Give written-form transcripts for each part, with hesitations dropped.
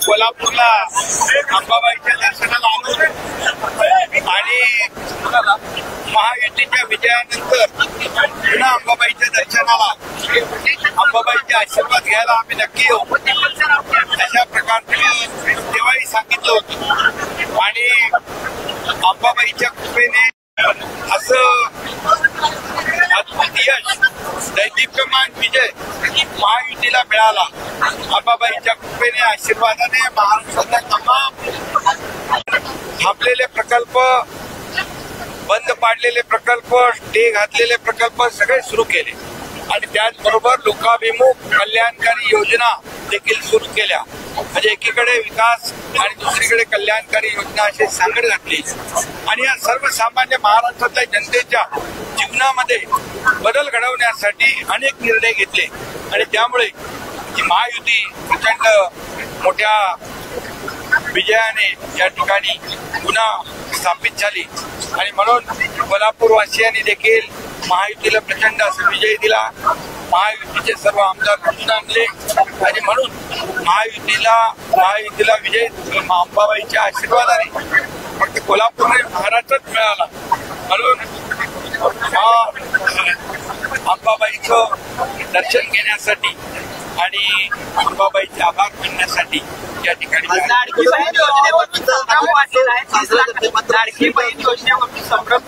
कोल्हापूरला अंबाबाईच्या दर्शनाला आलो आणि महायुतीच्या विजयानंतर पुन्हा अंबाबाईच्या दर्शनाला अंबाबाईचे आशीर्वाद घ्यायला आम्ही नक्की येऊ अशा प्रकारचे तेव्हाही सांगितलं होतं आणि अंबाबाईच्या कृपेने असं अद्भुत यश दैदिप्यमान विजय महायुतीला मिळाला. अंबाबाईच्या कृपेने आशीर्वादाने महाराष्ट्रातल्या तमाम थांबलेले प्रकल्प, बंद पाडलेले प्रकल्प, स्टे घातलेले प्रकल्प सगळे सुरू केले आणि त्याचबरोबर लोकाभिमुख कल्याणकारी योजना देखील सुरू केल्या. म्हणजे एकीकडे विकास आणि दुसरीकडे कल्याणकारी योजना अशी सांगड घातली आणि या सर्वसामान्य महाराष्ट्रातल्या जनतेच्या जीवनामध्ये बदल घडवण्यासाठी अनेक निर्णय घेतले आणि त्यामुळे ही महायुती प्रचंड मोठ्या विजयाने या ठिकाणी पुन्हा स्थापित झाली आणि म्हणून कोल्हापूरवासियांनी देखील महायुतीला प्रचंड असा विजय दिला. महायुतीचे सर्व आमदार निवडून आणले आणि म्हणून महायुतीला विजय अंबाबाईच्या आशीर्वादाने फक्त कोल्हापूर महाराष्ट्रात मिळाला. म्हणून अंबाबाईचं दर्शन घेण्यासाठी आणि अंबाबाईचे आभार मानण्यासाठी या ठिकाणी लाडकी बहीण योजनेवर वाढलेला आहे. लाडकी बहीण योजनेवर संभ्रम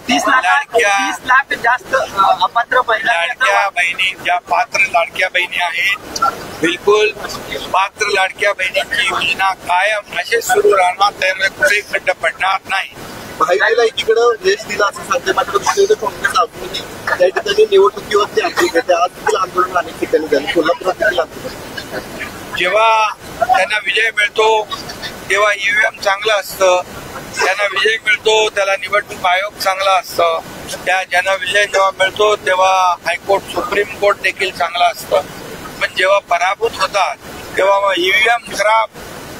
30 लाख जास्त अपात्र लाडक्या बहिणी ज्या पात्र लाडक्या बहिणी आहेत, बिलकुल पात्र लाडक्या बहिणीची योजना कायम असे सुरू राहणार, त्यामुळे कुठेही खड्ड पडणार नाही. भाईला एकीकडे देश दिला असं सांगते, मात्र दुसरीकडे काँग्रेस आंदोलन त्या ठिकाणी निवडणुकीवरती आज देखील आंदोलन अनेक ठिकाणी झालं, कोल्हापुरात देखील आंदोलन. जेव्हा त्यांना विजय मिळतो तेव्हा ईव्हीएम चांगलं असतं, त्यांना विजय मिळतो त्याला निवडणूक आयोग चांगला असतं, ज्यांना विजय जेव्हा मिळतो तेव्हा हायकोर्ट सुप्रीम कोर्ट देखील चांगलं असतं. पण जेव्हा पराभूत होतात तेव्हा ईव्हीएम खराब,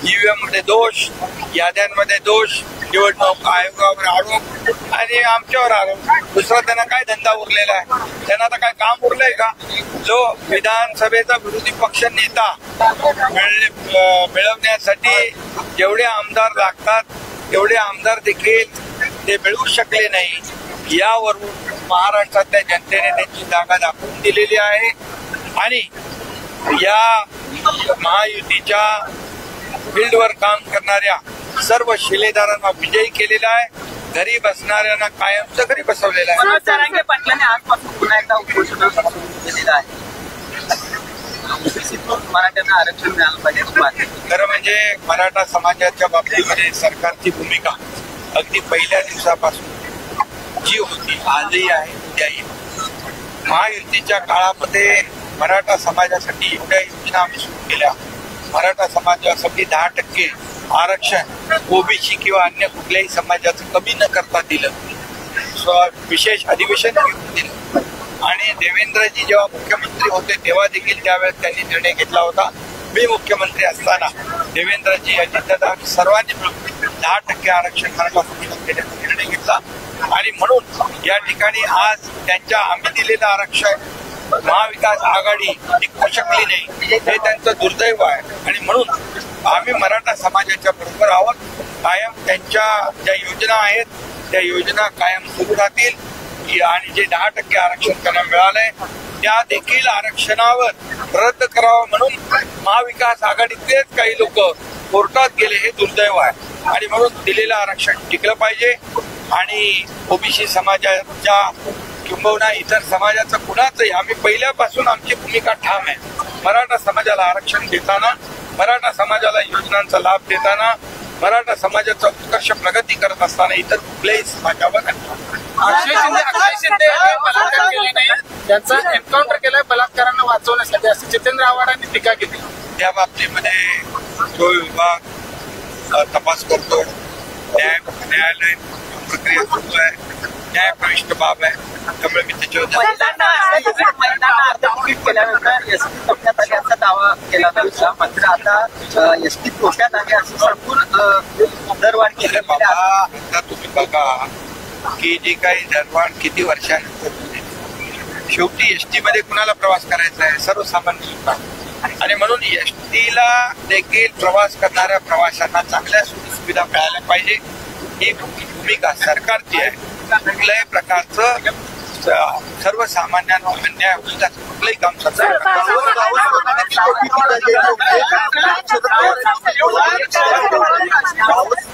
ईव्हीएम मध्ये दोष, याद्यांमध्ये दोष, निवडणूक आयोगावर आरोप आणि आमच्यावर आरोप. दुसरा त्यांना काय धंदा उरलेला आहे? त्यांना आता काय काम उरलंय का? जो विधानसभेचा विरोधी पक्ष नेता मिळवण्यासाठी जेवढे आमदार लागतात तेवढे आमदार देखील ते मिळवू शकले नाही. यावरून महाराष्ट्रातल्या जनतेने त्यांची जागा दाखवून दिलेली आहे आणि या महायुतीच्या फील्डवर काम करणाऱ्या सर्व शिलेदारांना विजयी केलेला आहे. घरी बसणाऱ्यांना कायमचं घरी बसवलेलं आहे. मनोज जरांगे पाटलांनी आजपासून पुन्हा एकदा उपोषण सुरू केलेलं आहे. मराठ्यांना आरक्षण मिळालं पाहिजे. खरं म्हणजे मराठा समाजाच्या बाबतीमध्ये सरकारची भूमिका अगदी पहिल्या दिवसापासून जी होती आजही आहे उद्याही. महायुतीच्या काळामध्ये मराठा समाजासाठी एवढ्या योजना आम्ही सुरू केल्या. मराठा समाजासाठी 10% आरक्षण ओबीसी किंवा अन्य कुठल्याही समाजाचं कमी न करता दिलं. विशेष अधिवेशन घेऊन दिलं आणि देवेंद्रजी जेव्हा मुख्यमंत्री होते तेव्हा देखील त्यावेळेस त्यांनी निर्णय घेतला होता. मी मुख्यमंत्री असताना देवेंद्रजी अजितदादा सर्वांनी मिळून 10% आरक्षण मराठा समाजाला देण्याचा निर्णय घेतला आणि म्हणून या ठिकाणी आज त्यांच्या आम्ही दिलेलं आरक्षण महाविकास आघाडी टिकवू शकली नाही, हे त्यांचं दुर्दैव आहे आणि म्हणून आम्ही मराठा समाजाच्या बरोबर आहोत. कायम त्यांच्या ज्या योजना आहेत त्या योजना कायम सुरू राहतील आणि जे 10% आरक्षण त्यांना मिळालंय त्या देखील आरक्षणावर रद्द करावं म्हणून महाविकास आघाडीतलेच काही लोक कोर्टात गेले, हे दुर्दैव आहे आणि म्हणून दिलेलं आरक्षण टिकलं पाहिजे आणि ओबीसी समाजाच्या किंबहुना इतर समाजाचं कुणाचंही आम्ही पहिल्यापासून आमची भूमिका ठाम आहे. मराठा समाजाला आरक्षण देताना, मराठा समाजाला योजनांचा लाभ देताना, मराठा समाजाचा उत्कर्ष प्रगती करत असताना इतर कुठल्याही समाजावर अक्षय शिंदे बलात्कार केले नाही, त्यांचा एन्काउंटर केलाय बलात्कारांना वाचवण्यासाठी असं जितेंद्र आव्हाडांनी टीका केली. त्या बाबतीमध्ये जो विभाग तपास करतो, न्यायालय प्रक्रिया सुरू आहे, न्यायप्रविष्ट बाब आहे, त्यामुळे मी त्याच्यावर महिलांना अर्धकुपित केल्यानंतर एसटी टप्प्यात आली असा दावा केला होता. मात्र आता एसटी टोक्यात आली असं सांगून दरवाढ केली. आता तुम्ही बघा की जी काही दरवाढ किती वर्षानंतर शेवटी एसटी मध्ये कुणाला प्रवास करायचा आहे? सर्वसामान्य लोकांना. आणि म्हणून एसटीला देखील प्रवास करणाऱ्या प्रवाशांना चांगल्या सुविधा मिळाल्या पाहिजे ही भूमिका सरकारची आहे. कुठल्याही प्रकारचं सर्वसामान्यांवर अन्याय होईल असं कुठलंही काम सरकार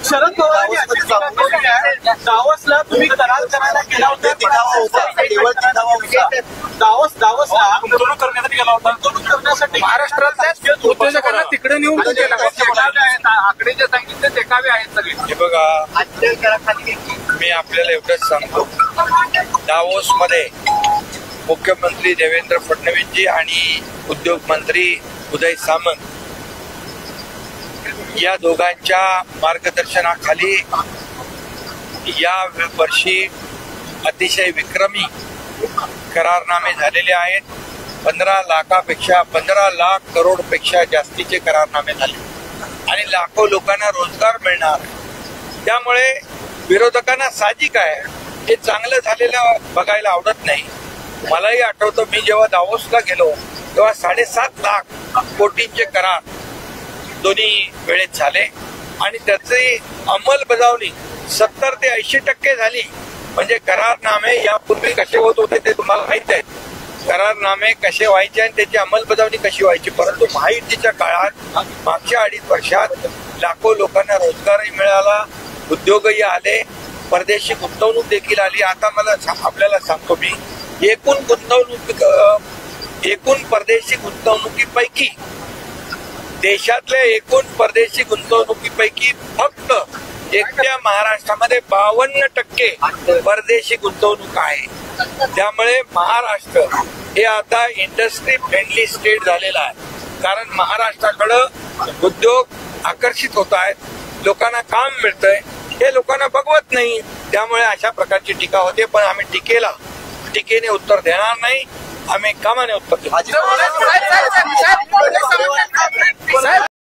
शरद पवारांनी दावोसला तुम्ही करार करायला गेला होता. दावोसला गुंतवणूक करण्यासाठी गेला होता. गुंतवणूक करण्यासाठी महाराष्ट्रातल्या उद्योजकांना तिकडे नेऊन केलं. आकडे जे सांगितले ते कावे आहेत सगळे. हे बघा, मी आपल्याला एवढंच सांगतो, दावोस मध्ये मुख्यमंत्री देवेंद्र फडणवीसजी आणि उद्योग मंत्री उदय सामंत या दोघांच्या मार्गदर्शनाखाली या वर्षी अतिशय विक्रमी करारनामे झालेले आहेत. 15 लाख करोडपेक्षा जास्तीचे करारनामे झाले आणि लाखो लोकांना रोजगार मिळणार. त्यामुळे विरोधकांना साहजिक आहे हे चांगलं झालेलं बघायला आवडत नाही. मलाही आठवतं, मी जेव्हा दावोसला गेलो तेव्हा 7.5 लाख कोटींचे करार दोन्ही वेळेत झाले आणि त्याची अंमलबजावणी 70 ते 80% झाली. म्हणजे करारनामे यापूर्वी कसे होत होते ते तुम्हाला माहित आहे. करारनामे कसे व्हायचे आणि त्याची अंमलबजावणी कशी व्हायची. परंतु महायुतीच्या काळात मागच्या 2.5 वर्षात लाखो लोकांना रोजगारही मिळाला, उद्योगही आले, परदेशी गुंतवणूक देखील आली. आता मला आपल्याला सांगतो मी, एकूण परदेशी गुंतवणुकीपैकी देशातल्या एकूण परदेशी गुंतवणुकीपैकी फक्त एकट्या महाराष्ट्रामध्ये 52% परदेशी गुंतवणूक आहे. त्यामुळे महाराष्ट्र हे आता इंडस्ट्री फ्रेंडली स्टेट झालेला आहे. कारण महाराष्ट्राकडं उद्योग आकर्षित होत आहेत, लोकांना काम मिळतंय, हे लोकांना बघवत नाही. त्यामुळे अशा प्रकारची टीका होते. पण आम्ही टीकेने उत्तर देणार नाही, आम्ही कामाने उत्तर देऊ.